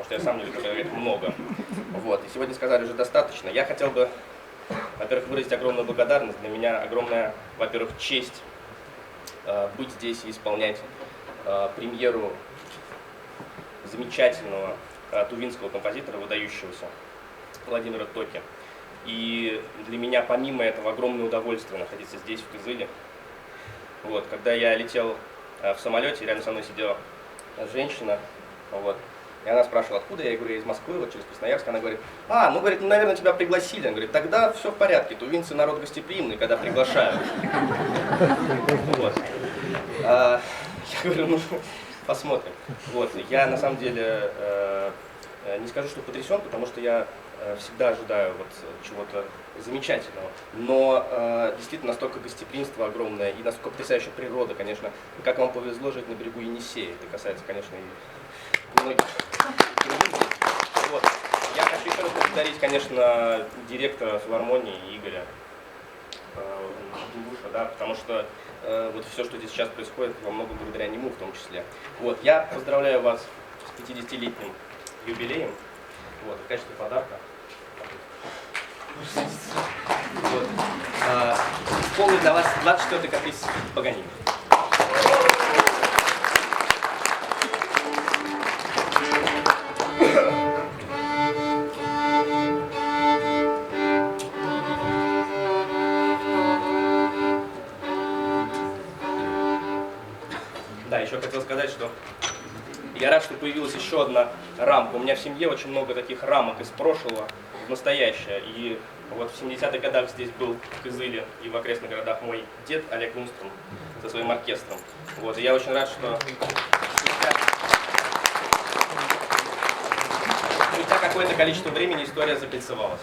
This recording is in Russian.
потому что я сам не люблю, когда говорят много. Вот. И сегодня сказали уже достаточно. Я хотел бы, во-первых, выразить огромную благодарность. Для меня огромная, во-первых, честь быть здесь и исполнять премьеру замечательного тувинского композитора, выдающегося Владимира Токи. И для меня помимо этого огромное удовольствие находиться здесь, в Кызыле. Вот, когда я летел в самолете, рядом со мной сидела женщина, вот, и она спрашивала, откуда я говорю, я из Москвы, вот через Красноярск. Она говорит, говорит, наверное, тебя пригласили. Она говорит, тогда все в порядке, тувинцы народ гостеприимный, когда приглашают. Вот. Я говорю, посмотрим. Вот, я на самом деле не скажу, что потрясен, потому что я всегда ожидаю вот чего-то замечательного, но действительно настолько гостеприимство огромное и настолько потрясающая природа, конечно, как вам повезло жить на берегу Енисея, это касается, конечно, и многих. Вот. Я хочу еще раз поблагодарить, конечно, директора филармонии Игоря Душа, да, потому что вот все, что здесь сейчас происходит, во многом благодаря нему в том числе. Вот. Я поздравляю вас с 50-летним юбилеем. Вот, в качестве подарка. Вот. Исполнит для вас 24-й каприз Паганини. Да, еще хотел сказать, что я рад, что появилась еще одна рамка. У меня в семье очень много таких рамок из прошлого в настоящее. И вот в 70-х годах здесь был в Кызыле и в окрестных городах мой дед Олег Лунстром со своим оркестром. Вот, и я очень рад, что спустя какое-то количество времени история закольцевалась.